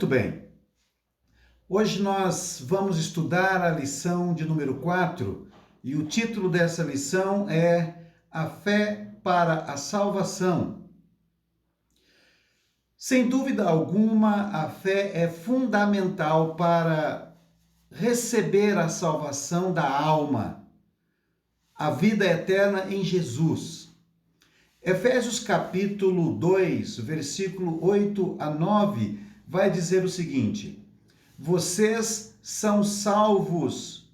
Muito bem. Hoje nós vamos estudar a lição de número 4 e o título dessa lição é A Fé para a Salvação. Sem dúvida alguma, a fé é fundamental para receber a salvação da alma, a vida eterna em Jesus. Efésios capítulo 2, versículo 8 a 9, vai dizer o seguinte: vocês são salvos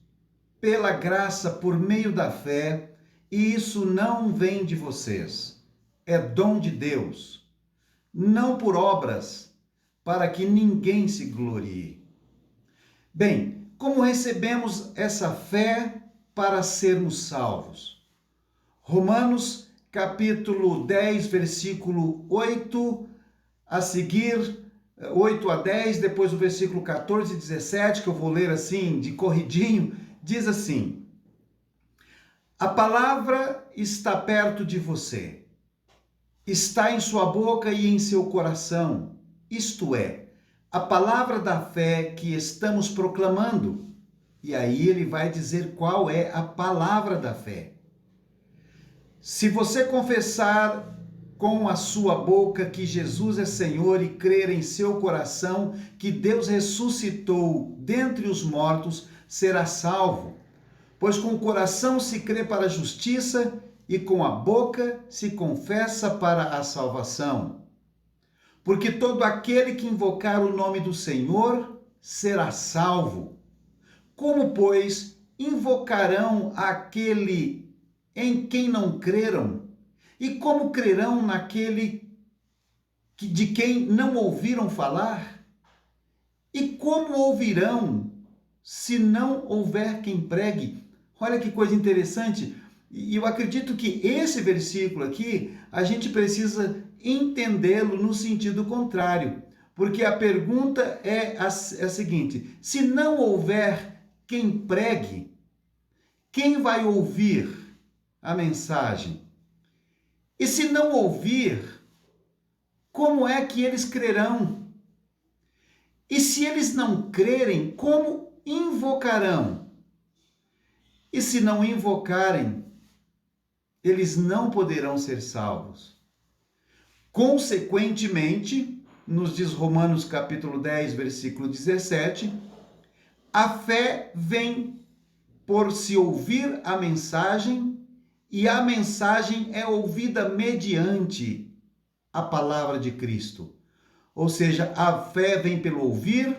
pela graça por meio da fé, e isso não vem de vocês, é dom de Deus, não por obras, para que ninguém se glorie. Bem, como recebemos essa fé para sermos salvos? Romanos capítulo 10, versículo 8, a seguir 8 a 10, depois o versículo 14 e 17, que eu vou ler assim, de corridinho, diz assim: a palavra está perto de você, está em sua boca e em seu coração, isto é, a palavra da fé que estamos proclamando. E aí ele vai dizer qual é a palavra da fé. Se você confessar com a sua boca que Jesus é Senhor e crer em seu coração que Deus ressuscitou dentre os mortos, será salvo. Pois com o coração se crê para a justiça e com a boca se confessa para a salvação. Porque todo aquele que invocar o nome do Senhor será salvo. Como, pois, invocarão aquele em quem não creram? E como crerão naquele de quem não ouviram falar? E como ouvirão se não houver quem pregue? Olha que coisa interessante. E eu acredito que esse versículo aqui, a gente precisa entendê-lo no sentido contrário. Porque a pergunta é a seguinte: se não houver quem pregue, quem vai ouvir a mensagem? E se não ouvir, como é que eles crerão? E se eles não crerem, como invocarão? E se não invocarem, eles não poderão ser salvos. Consequentemente, nos diz Romanos capítulo 10, versículo 17, a fé vem por se ouvir a mensagem, e a mensagem é ouvida mediante a palavra de Cristo. Ou seja, a fé vem pelo ouvir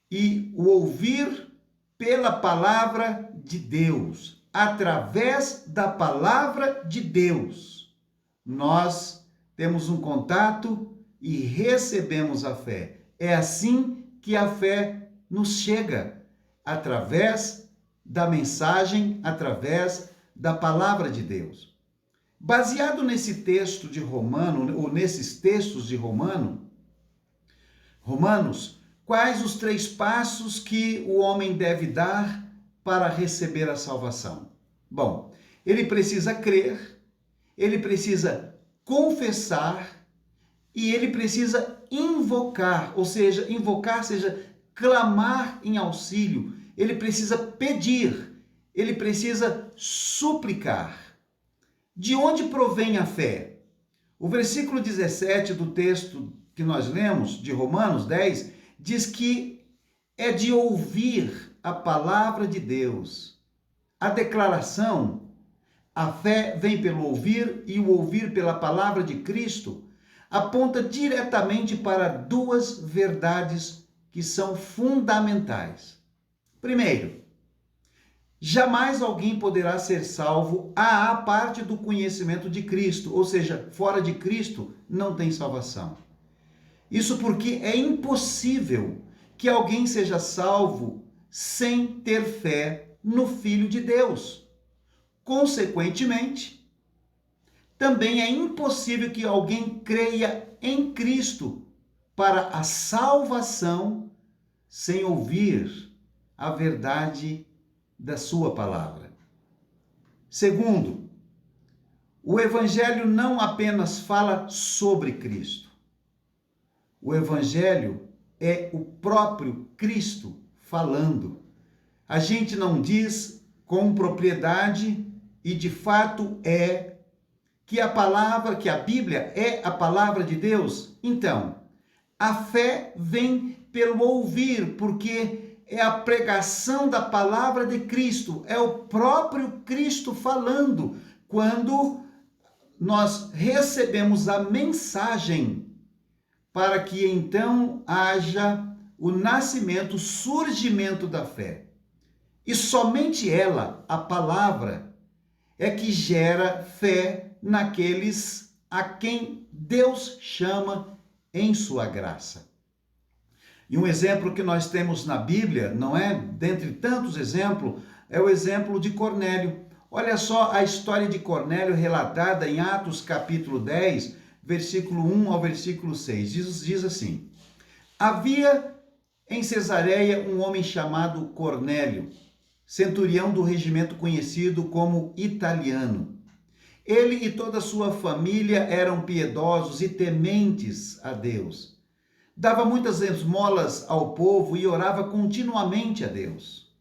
e o ouvir pela palavra de Deus. Através da palavra de Deus, nós temos um contato e recebemos a fé. É assim que a fé nos chega, através da mensagem, através da palavra de Deus. Baseado nesse texto de Romano, ou nesses textos de Romanos, quais os 3 passos que o homem deve dar para receber a salvação? Bom, ele precisa crer, ele precisa confessar e ele precisa invocar, ou seja, clamar em auxílio, ele precisa pedir, ele precisa suplicar. De onde provém a fé? O versículo 17 do texto que nós lemos, de Romanos 10, diz que é de ouvir a palavra de Deus. A declaração, a fé vem pelo ouvir e o ouvir pela palavra de Cristo, aponta diretamente para 2 verdades que são fundamentais. Primeiro, jamais alguém poderá ser salvo à parte do conhecimento de Cristo, ou seja, fora de Cristo não tem salvação. Isso porque é impossível que alguém seja salvo sem ter fé no Filho de Deus. Consequentemente, também é impossível que alguém creia em Cristo para a salvação sem ouvir a verdade da sua palavra. Segundo, o Evangelho não apenas fala sobre Cristo. O Evangelho é o próprio Cristo falando. A gente não diz com propriedade, e de fato que a palavra, que a Bíblia é a palavra de Deus. Então, a fé vem pelo ouvir, porque é a pregação da palavra de Cristo, é o próprio Cristo falando. Quando nós recebemos a mensagem, para que então haja o nascimento, o surgimento da fé. E somente ela, a palavra, é que gera fé naqueles a quem Deus chama em sua graça. E um exemplo que nós temos na Bíblia, não é? Dentre tantos exemplos, é o exemplo de Cornélio. Olha só a história de Cornélio relatada em Atos capítulo 10, versículo 1 ao versículo 6. Diz assim: havia em Cesareia um homem chamado Cornélio, centurião do regimento conhecido como italiano. Ele e toda a sua família eram piedosos e tementes a Deus. Dava muitas esmolas ao povo e orava continuamente a Deus.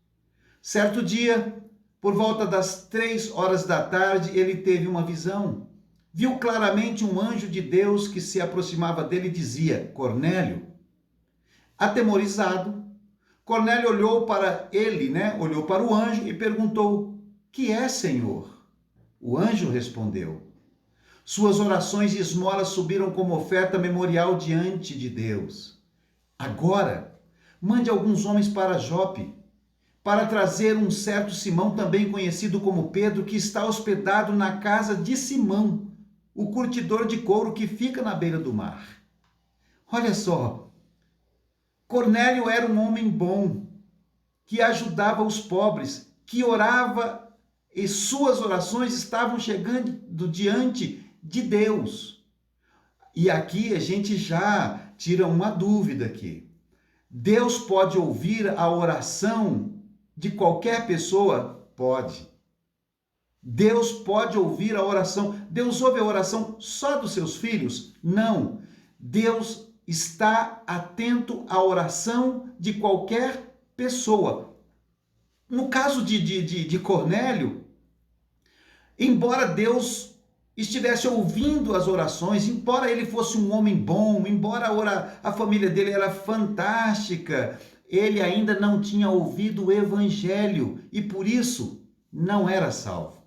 Certo dia, por volta das 3 horas da tarde, ele teve uma visão. Viu claramente um anjo de Deus que se aproximava dele e dizia: Cornélio. Atemorizado, Cornélio olhou para ele, olhou para o anjo e perguntou: que é, Senhor? O anjo respondeu: suas orações e esmolas subiram como oferta memorial diante de Deus. Agora, mande alguns homens para Jope, para trazer um certo Simão, também conhecido como Pedro, que está hospedado na casa de Simão, o curtidor de couro que fica na beira do mar. Olha só, Cornélio era um homem bom, que ajudava os pobres, que orava e suas orações estavam chegando diante de Deus. E aqui a gente já tira uma dúvida aqui. Deus pode ouvir a oração de qualquer pessoa? Pode. Deus pode ouvir a oração. Deus ouve a oração só dos seus filhos? Não. Deus está atento à oração de qualquer pessoa. No caso de Cornélio, embora Deus estivesse ouvindo as orações, embora ele fosse um homem bom, embora a família dele era fantástica, ele ainda não tinha ouvido o evangelho e por isso não era salvo.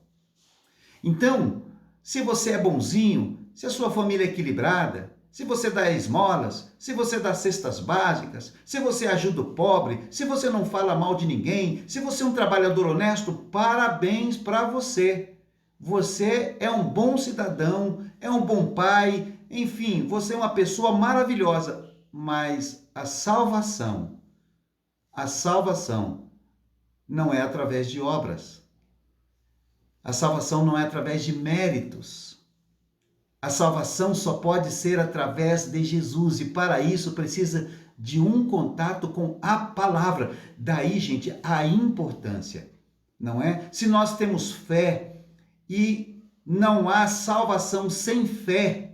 Então, se você é bonzinho, se a sua família é equilibrada, se você dá esmolas, se você dá cestas básicas, se você ajuda o pobre, se você não fala mal de ninguém, se você é um trabalhador honesto, parabéns para você. Você é um bom cidadão, é um bom pai, enfim, você é uma pessoa maravilhosa. Mas a salvação não é através de obras. A salvação não é através de méritos. A salvação só pode ser através de Jesus e para isso precisa de um contato com a palavra. Daí, gente, a importância, não é? Se nós temos fé e não há salvação sem fé,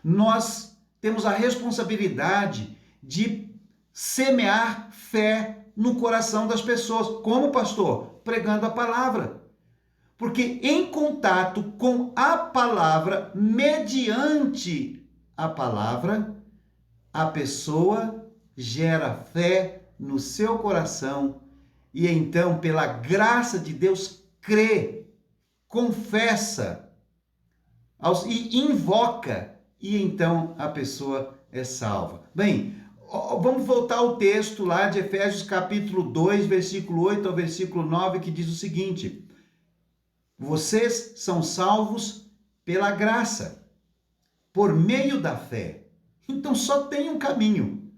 nós temos a responsabilidade de semear fé no coração das pessoas. Como, pastor? Pregando a palavra. Porque em contato com a palavra, mediante a palavra, a pessoa gera fé no seu coração e então, pela graça de Deus, crê, confessa e invoca e então a pessoa é salva. Bem, vamos voltar ao texto lá de Efésios capítulo 2, versículo 8 ao versículo 9, que diz o seguinte: vocês são salvos pela graça, por meio da fé. Então só tem um caminho.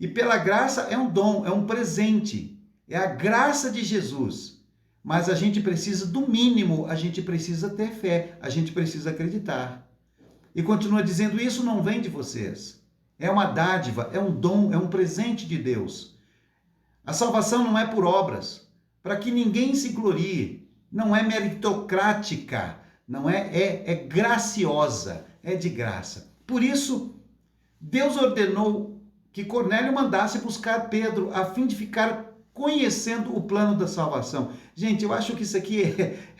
E pela graça é um dom, é um presente, é a graça de Jesus. Mas a gente precisa, do mínimo, a gente precisa ter fé, a gente precisa acreditar. E continua dizendo, isso não vem de vocês. É uma dádiva, é um dom, é um presente de Deus. A salvação não é por obras, para que ninguém se glorie. Não é meritocrática, não é graciosa, é de graça. Por isso, Deus ordenou que Cornélio mandasse buscar Pedro, a fim de ficar conhecendo o plano da salvação. Gente, eu acho que isso aqui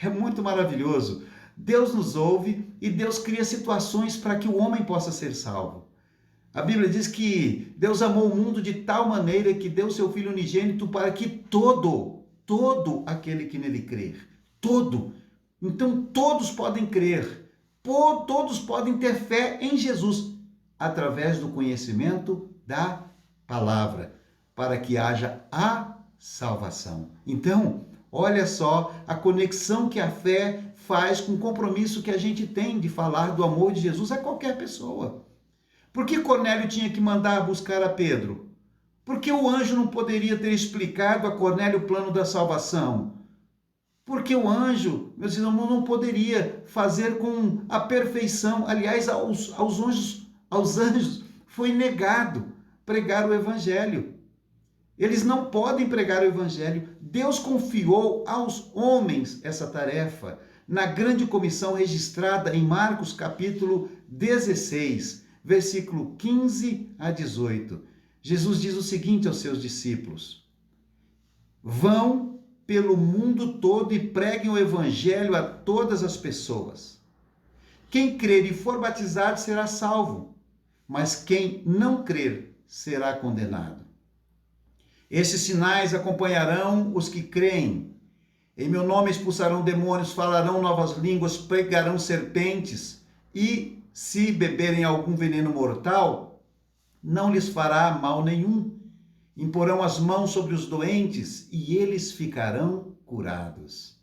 é muito maravilhoso. Deus nos ouve e Deus cria situações para que o homem possa ser salvo. A Bíblia diz que Deus amou o mundo de tal maneira que deu seu Filho unigênito para que todo aquele que nele crer, então todos podem crer, todos podem ter fé em Jesus, através do conhecimento da palavra, para que haja a salvação. Então, olha só a conexão que a fé faz com o compromisso que a gente tem de falar do amor de Jesus a qualquer pessoa. Por que Cornélio tinha que mandar buscar a Pedro? Porque o anjo não poderia ter explicado a Cornélio o plano da salvação? Porque o anjo, meus irmãos, não poderia fazer com a perfeição. Aliás, aos anjos foi negado pregar o evangelho. Eles não podem pregar o evangelho. Deus confiou aos homens essa tarefa na grande comissão registrada em Marcos capítulo 16, versículo 15 a 18. Jesus diz o seguinte aos seus discípulos: vão pelo mundo todo e preguem o evangelho a todas as pessoas. Quem crer e for batizado será salvo, mas quem não crer será condenado. Esses sinais acompanharão os que creem. Em meu nome expulsarão demônios, falarão novas línguas, pegarão serpentes e, se beberem algum veneno mortal, não lhes fará mal nenhum. Imporão as mãos sobre os doentes e eles ficarão curados.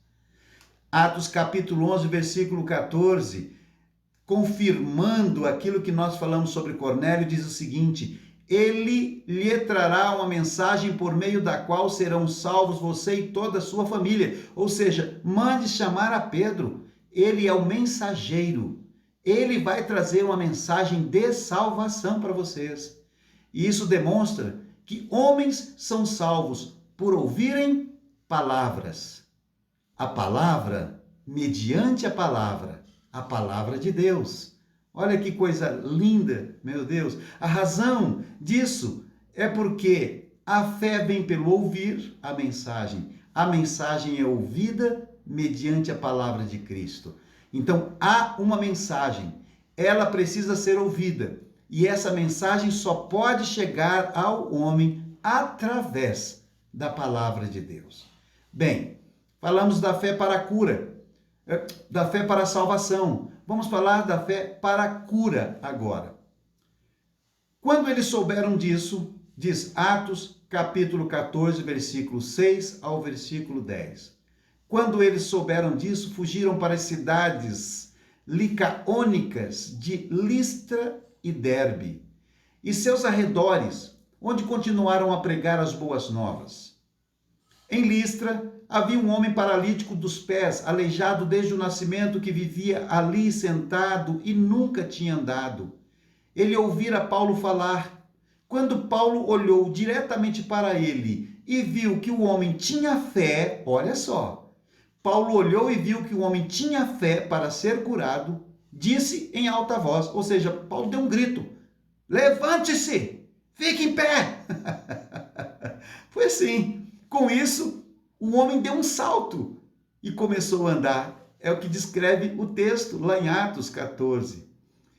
Atos capítulo 11, versículo 14, confirmando aquilo que nós falamos sobre Cornélio, diz o seguinte: ele lhe trará uma mensagem por meio da qual serão salvos você e toda a sua família. Ou seja, mande chamar a Pedro, ele é o mensageiro. Ele vai trazer uma mensagem de salvação para vocês. E isso demonstra que homens são salvos por ouvirem palavras. A palavra, mediante a palavra de Deus. Olha que coisa linda, meu Deus. A razão disso é porque a fé vem pelo ouvir a mensagem. A mensagem é ouvida mediante a palavra de Cristo. Então, há uma mensagem, ela precisa ser ouvida. E essa mensagem só pode chegar ao homem através da palavra de Deus. Bem, falamos da fé para a cura, da fé para a salvação. Vamos falar da fé para a cura agora. Quando eles souberam disso, diz Atos capítulo 14, versículo 6 ao versículo 10. Quando eles souberam disso, fugiram para as cidades licaônicas de Listra e Derbe, e seus arredores, onde continuaram a pregar as boas novas. Em Listra, havia um homem paralítico dos pés, aleijado desde o nascimento, que vivia ali sentado e nunca tinha andado. Ele ouvira Paulo falar. Quando Paulo olhou diretamente para ele e viu que o homem tinha fé, olha só, Paulo olhou e viu que o homem tinha fé para ser curado, disse em alta voz, ou seja, Paulo deu um grito: levante-se, fique em pé. Foi assim. Com isso, o homem deu um salto e começou a andar. É o que descreve o texto lá em Atos 14.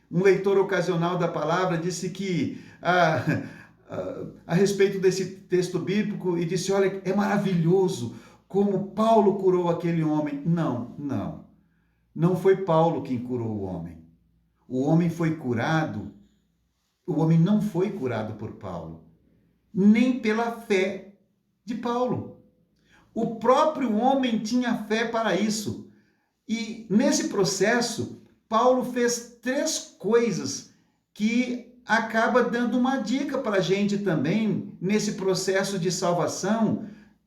Um leitor ocasional da palavra disse que a respeito desse texto bíblico e disse: olha, é maravilhoso como Paulo curou aquele homem. Não foi Paulo quem curou o homem. O homem foi curado. O homem não foi curado por Paulo, nem pela fé de Paulo. O próprio homem tinha fé para isso. E nesse processo, Paulo fez 3 coisas que acaba dando uma dica para a gente também nesse processo de salvação,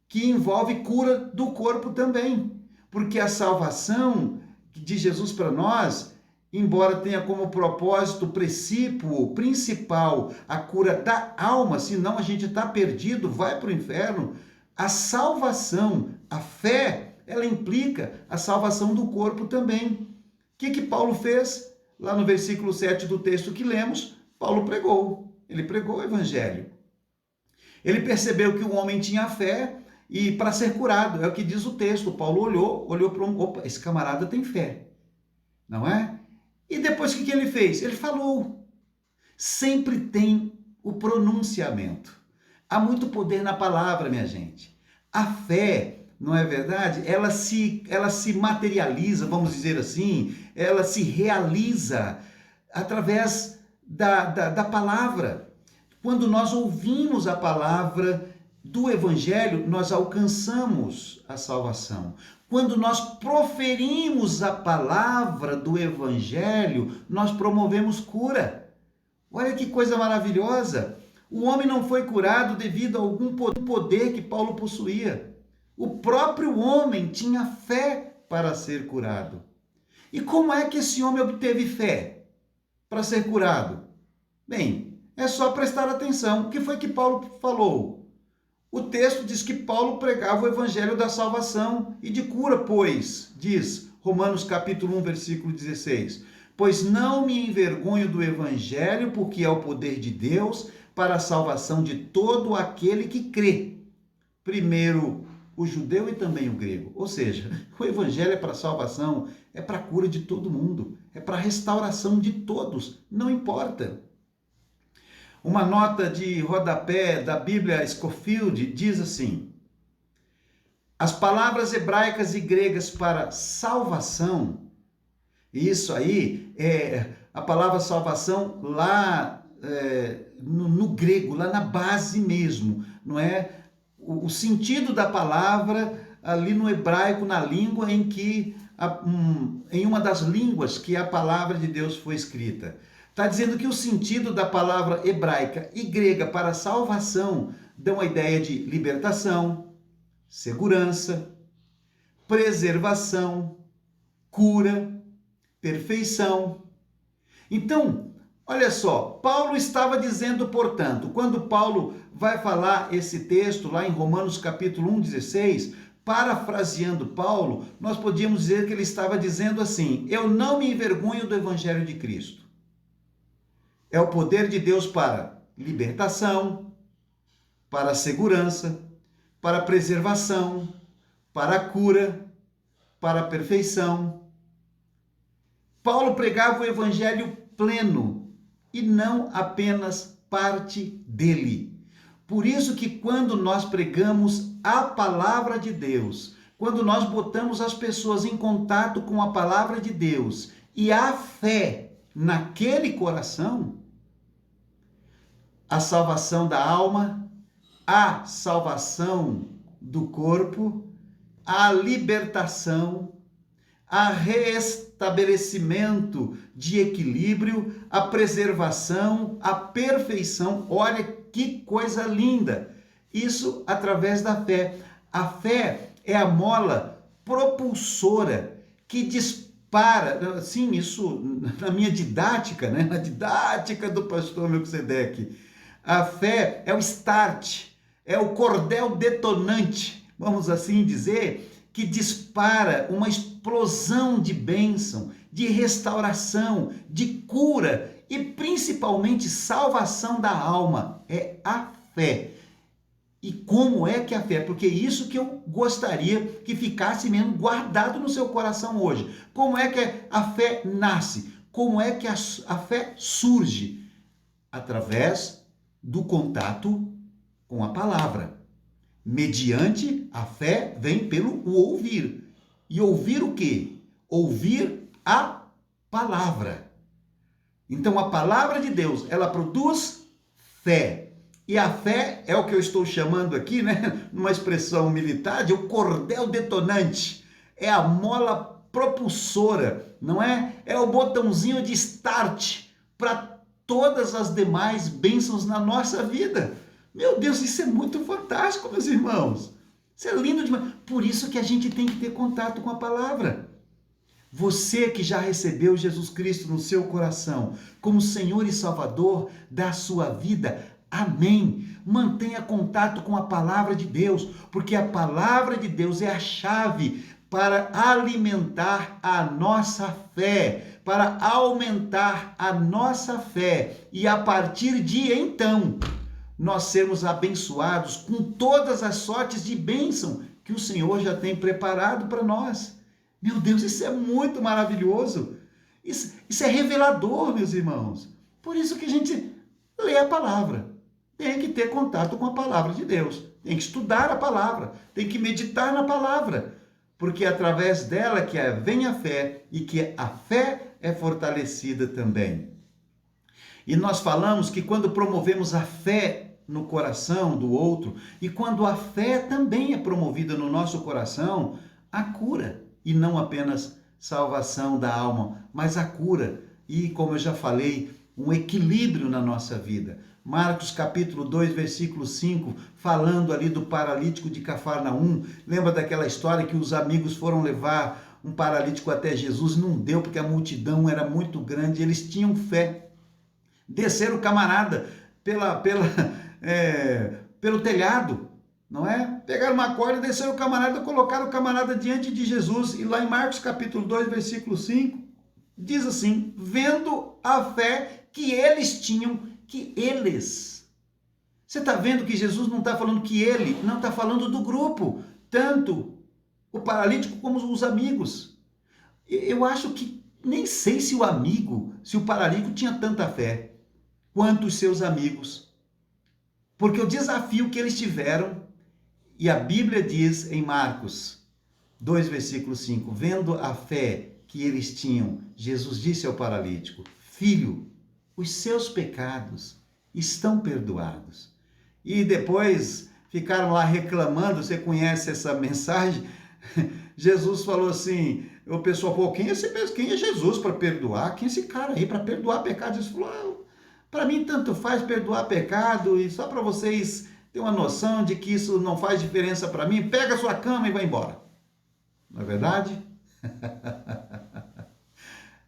que envolve cura do corpo também. Porque a salvação de Jesus para nós, embora tenha como propósito, princípio principal, a cura da alma, senão a gente está perdido, vai para o inferno, a salvação, a fé, ela implica a salvação do corpo também. O que Paulo fez? Lá no versículo 7 do texto que lemos, Paulo pregou. ele pregou o evangelho. Ele percebeu que o homem tinha fé e para ser curado, é o que diz o texto. Paulo olhou para opa, esse camarada tem fé, não é? E depois o que ele fez? Ele falou. Sempre tem o pronunciamento. Há muito poder na palavra, minha gente. A fé, não é verdade? Ela se materializa, vamos dizer assim, ela se realiza através da palavra. Quando nós ouvimos a palavra do Evangelho, nós alcançamos a salvação. Quando nós proferimos a palavra do Evangelho, nós promovemos cura. Olha que coisa maravilhosa! O homem não foi curado devido a algum poder que Paulo possuía. O próprio homem tinha fé para ser curado. E como é que esse homem obteve fé para ser curado? Bem, é só prestar atenção. O que foi que Paulo falou? O texto diz que Paulo pregava o evangelho da salvação e de cura, pois, diz Romanos capítulo 1, versículo 16, pois não me envergonho do evangelho, porque é o poder de Deus para a salvação de todo aquele que crê. Primeiro o judeu e também o grego. Ou seja, o evangelho é para a salvação, é para a cura de todo mundo, é para a restauração de todos, não importa. Uma nota de rodapé da Bíblia Scofield diz assim: as palavras hebraicas e gregas para salvação, isso aí é a palavra salvação lá no grego, lá na base mesmo, não é? O sentido da palavra ali no hebraico, na língua em que, em uma das línguas que a palavra de Deus foi escrita. Está dizendo que o sentido da palavra hebraica e grega para salvação dão a ideia de libertação, segurança, preservação, cura, perfeição. Então, olha só, Paulo estava dizendo, portanto, quando Paulo vai falar esse texto lá em Romanos capítulo 1, 16, parafraseando Paulo, nós podíamos dizer que ele estava dizendo assim: eu não me envergonho do evangelho de Cristo. É o poder de Deus para libertação, para segurança, para preservação, para cura, para perfeição. Paulo pregava o evangelho pleno e não apenas parte dele. Por isso que quando nós pregamos a palavra de Deus, quando nós botamos as pessoas em contato com a palavra de Deus e a fé naquele coração, a salvação da alma, a salvação do corpo, a libertação, a restabelecimento de equilíbrio, a preservação, a perfeição. Olha que coisa linda! Isso através da fé. A fé é a mola propulsora que dispara, sim, isso na minha didática, né? Na didática do pastor Melquisedeque. A fé é o start, é o cordel detonante, vamos assim dizer, que dispara uma explosão de bênção, de restauração, de cura e principalmente salvação da alma. É a fé. E como é que a fé? Porque é isso que eu gostaria que ficasse mesmo guardado no seu coração hoje. Como é que a fé nasce? Como é que a fé surge? Através do contato com a palavra. Mediante a fé vem pelo ouvir. E ouvir o quê? Ouvir a palavra. Então a palavra de Deus, ela produz fé. E a fé é o que eu estou chamando aqui, né, numa expressão militar, de o cordel detonante. É a mola propulsora, não é? É o botãozinho de start para todas as demais bênçãos na nossa vida. Meu Deus, isso é muito fantástico, meus irmãos. Isso é lindo demais. Por isso que a gente tem que ter contato com a palavra. Você que já recebeu Jesus Cristo no seu coração como Senhor e Salvador da sua vida, amém. Mantenha contato com a palavra de Deus, porque a palavra de Deus é a chave para alimentar a nossa fé, para aumentar a nossa fé e a partir de então nós sermos abençoados com todas as sortes de bênção que o Senhor já tem preparado para nós. Meu Deus, isso é muito maravilhoso. Isso é revelador, meus irmãos. Por isso que a gente lê a palavra. Tem que ter contato com a palavra de Deus. Tem que estudar a palavra. Tem que meditar na palavra. Porque é através dela que vem a fé e que a fé é fortalecida também. E nós falamos que quando promovemos a fé no coração do outro e quando a fé também é promovida no nosso coração, a cura, e não apenas salvação da alma, mas a cura e, como eu já falei, um equilíbrio na nossa vida. Marcos capítulo 2, versículo 5, falando ali do paralítico de Cafarnaum, lembra daquela história que os amigos foram levar um paralítico até Jesus, não deu porque a multidão era muito grande, eles tinham fé. Desceram o camarada pelo telhado, não é? Pegaram uma corda, desceram o camarada, colocaram o camarada diante de Jesus. E lá em Marcos capítulo 2, versículo 5, diz assim, vendo a fé que eles tinham, que eles. Você está vendo que Jesus não está falando que ele, não está falando do grupo, tanto o paralítico como os amigos. Eu acho que, nem sei se o paralítico tinha tanta fé quanto os seus amigos. Porque o desafio que eles tiveram, e a Bíblia diz em Marcos 2, versículo 5, vendo a fé que eles tinham, Jesus disse ao paralítico, filho, os seus pecados estão perdoados. E depois ficaram lá reclamando, você conhece essa mensagem? Jesus falou assim, o pessoal falou, quem é Jesus para perdoar? Quem é esse cara aí para perdoar pecados? Jesus falou, para mim tanto faz perdoar pecado, e só para vocês terem uma noção de que isso não faz diferença para mim, pega a sua cama e vai embora. Não é verdade?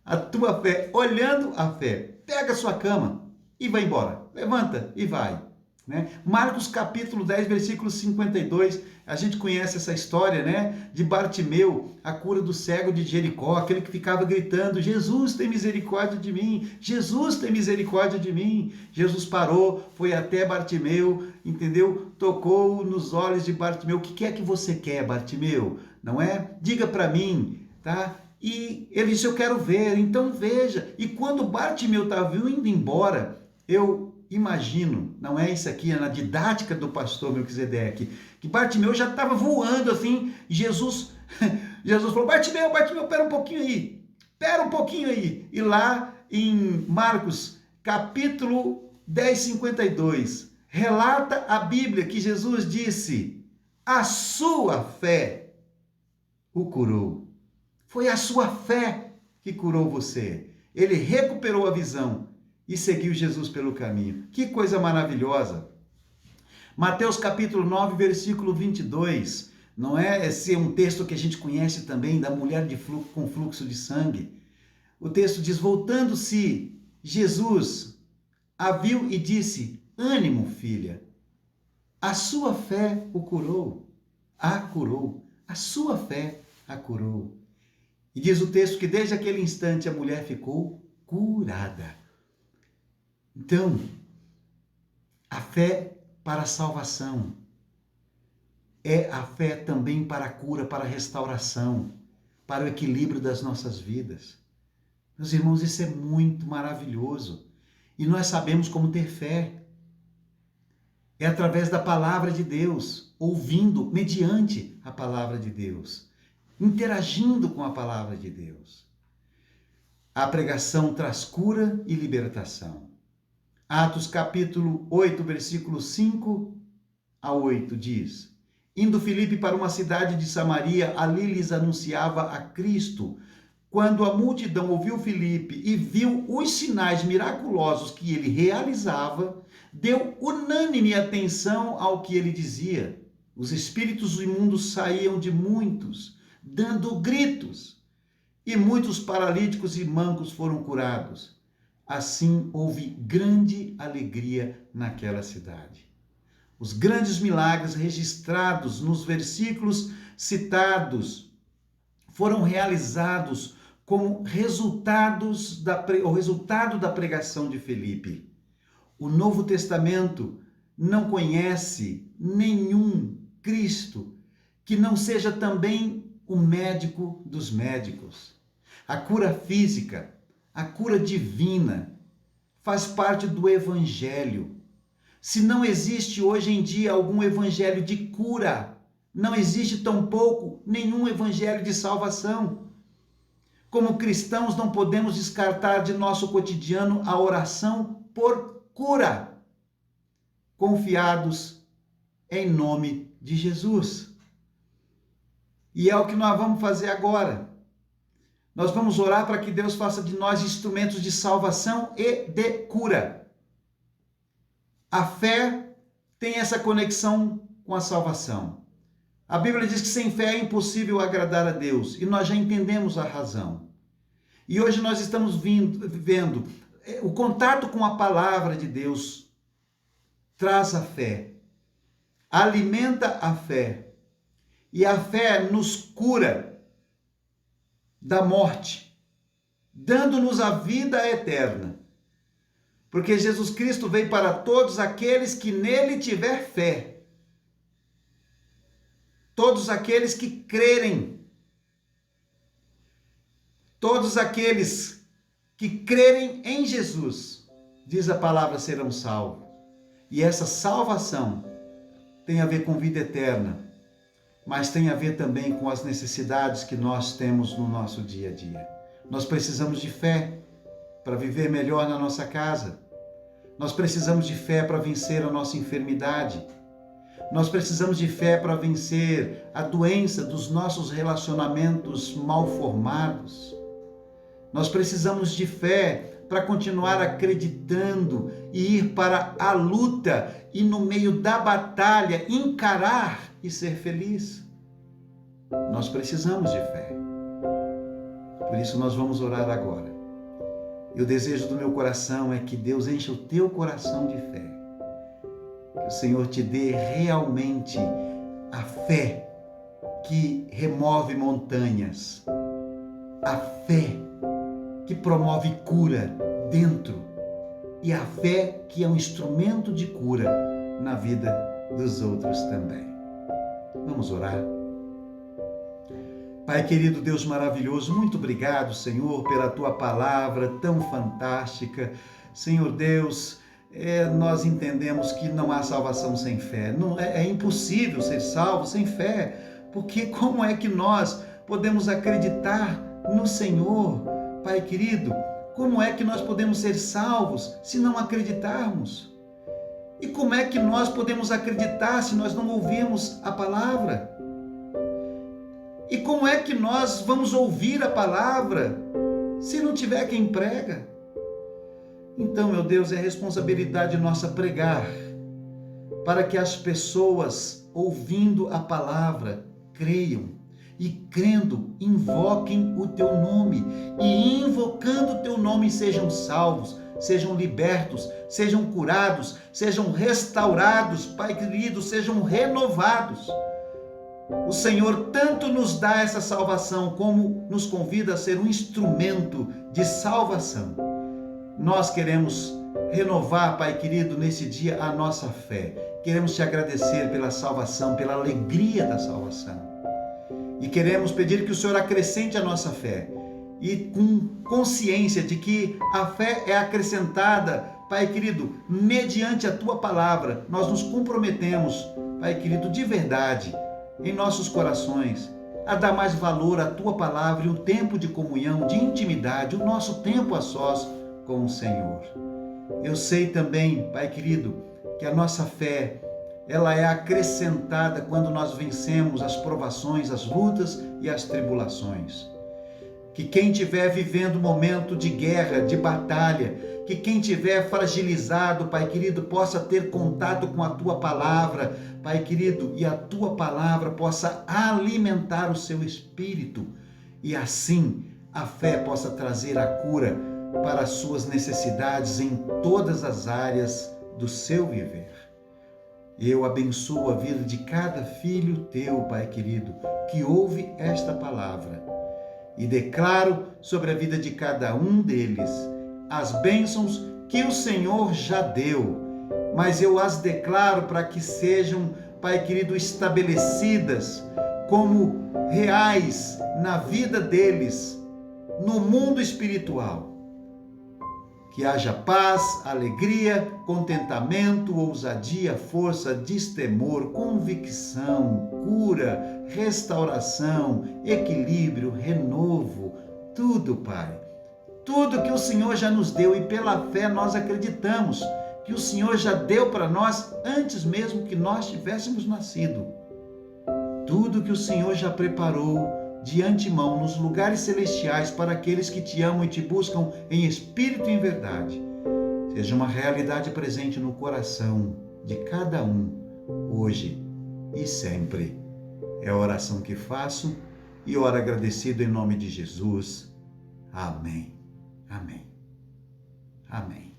A tua fé, olhando a fé, pega a sua cama e vai embora. Levanta e vai. Né? Marcos capítulo 10, versículo 52, a gente conhece essa história, né? De Bartimeu, a cura do cego de Jericó, aquele que ficava gritando, Jesus tem misericórdia de mim, Jesus tem misericórdia de mim. Jesus parou, foi até Bartimeu, entendeu? Tocou nos olhos de Bartimeu. O que é que você quer, Bartimeu? Não é? Diga para mim, tá? E ele disse, eu quero ver, então veja. E quando Bartimeu estava indo embora, eu imagino, não é isso aqui, é na didática do pastor Melquisedeque, que Bartimeu já estava voando assim, e Jesus falou, Bartimeu, pera um pouquinho aí. E lá em Marcos, capítulo 10, 52, relata a Bíblia que Jesus disse, a sua fé o curou. Foi a sua fé que curou você. Ele recuperou a visão e seguiu Jesus pelo caminho. Que coisa maravilhosa! Mateus capítulo 9, versículo 22, não é? Esse é um texto que a gente conhece também, da mulher com fluxo de sangue. O texto diz, voltando-se, Jesus a viu e disse, ânimo, filha, a sua fé o curou, a curou, a sua fé a curou. E diz o texto que desde aquele instante a mulher ficou curada. Então, a fé para a salvação é a fé também para a cura, para a restauração, para o equilíbrio das nossas vidas. Meus irmãos, isso é muito maravilhoso. E nós sabemos como ter fé. É através da palavra de Deus, ouvindo, mediante a palavra de Deus, interagindo com a palavra de Deus. A pregação traz cura e libertação. Atos capítulo 8, versículo 5 a 8 diz, indo Filipe para uma cidade de Samaria, ali lhes anunciava a Cristo. Quando a multidão ouviu Filipe e viu os sinais miraculosos que ele realizava, deu unânime atenção ao que ele dizia. Os espíritos imundos saíam de muitos, dando gritos, e muitos paralíticos e mancos foram curados. Assim houve grande alegria naquela cidade. Os grandes milagres registrados nos versículos citados foram realizados como resultado da pregação de Filipe. O Novo Testamento não conhece nenhum Cristo que não seja também o médico dos médicos. A cura física, a cura divina, faz parte do Evangelho. Se não existe hoje em dia algum evangelho de cura, não existe tampouco nenhum evangelho de salvação. Como cristãos, não podemos descartar de nosso cotidiano a oração por cura, confiados em nome de Jesus. E é o que nós vamos fazer agora. Nós vamos orar para que Deus faça de nós instrumentos de salvação e de cura. A fé tem essa conexão com a salvação. A Bíblia diz que sem fé é impossível agradar a Deus, e nós já entendemos a razão. E hoje nós estamos vendo o contato com a palavra de Deus traz a fé, alimenta a fé, e a fé nos cura da morte, dando-nos a vida eterna. Porque Jesus Cristo veio para todos aqueles que nele tiver fé. Todos aqueles que crerem. Todos aqueles que crerem em Jesus, diz a palavra, serão salvos. E essa salvação tem a ver com vida eterna, mas tem a ver também com as necessidades que nós temos no nosso dia a dia. Nós precisamos de fé para viver melhor na nossa casa. Nós precisamos de fé para vencer a nossa enfermidade. Nós precisamos de fé para vencer a doença dos nossos relacionamentos mal formados. Nós precisamos de fé para continuar acreditando e ir para a luta e no meio da batalha encarar e ser feliz. Nós precisamos de fé. Por isso nós vamos orar agora. E o desejo do meu coração é que Deus encha o teu coração de fé. Que o Senhor te dê realmente a fé que remove montanhas. A fé que promove cura dentro. E a fé que é um instrumento de cura na vida dos outros também. Vamos orar. Pai querido, Deus maravilhoso, muito obrigado, Senhor, pela Tua palavra tão fantástica. Senhor Deus, nós entendemos que não há salvação sem fé. Não, é impossível ser salvo sem fé, porque como é que nós podemos acreditar no Senhor, Pai querido? Como é que nós podemos ser salvos se não acreditarmos? E como é que nós podemos acreditar se nós não ouvirmos a palavra? E como é que nós vamos ouvir a palavra se não tiver quem prega? Então, meu Deus, é responsabilidade nossa pregar, para que as pessoas, ouvindo a palavra, creiam, e crendo, invoquem o Teu nome, e invocando o Teu nome sejam salvos, sejam libertos, sejam curados, sejam restaurados, Pai querido, sejam renovados. O Senhor tanto nos dá essa salvação, como nos convida a ser um instrumento de salvação. Nós queremos renovar, Pai querido, nesse dia a nossa fé. Queremos te agradecer pela salvação, pela alegria da salvação. E queremos pedir que o Senhor acrescente a nossa fé. E com consciência de que a fé é acrescentada, Pai querido, mediante a Tua palavra, nós nos comprometemos, Pai querido, de verdade, em nossos corações, a dar mais valor à Tua palavra e o tempo de comunhão, de intimidade, o nosso tempo a sós com o Senhor. Eu sei também, Pai querido, que a nossa fé, ela é acrescentada quando nós vencemos as provações, as lutas e as tribulações. Que quem estiver vivendo um momento de guerra, de batalha, que quem estiver fragilizado, Pai querido, possa ter contato com a Tua palavra, Pai querido, e a Tua palavra possa alimentar o seu espírito, e assim a fé possa trazer a cura para as suas necessidades em todas as áreas do seu viver. Eu abençoo a vida de cada filho Teu, Pai querido, que ouve esta palavra, e declaro sobre a vida de cada um deles as bênçãos que o Senhor já deu, mas eu as declaro para que sejam, Pai querido, estabelecidas como reais na vida deles, no mundo espiritual. Que haja paz, alegria, contentamento, ousadia, força, destemor, convicção, cura, restauração, equilíbrio, renovo, tudo, Pai. Tudo que o Senhor já nos deu e pela fé nós acreditamos que o Senhor já deu para nós antes mesmo que nós tivéssemos nascido. Tudo que o Senhor já preparou de antemão nos lugares celestiais para aqueles que te amam e te buscam em espírito e em verdade, seja uma realidade presente no coração de cada um, hoje e sempre. É a oração que faço e oro agradecido em nome de Jesus. Amém. Amém. Amém.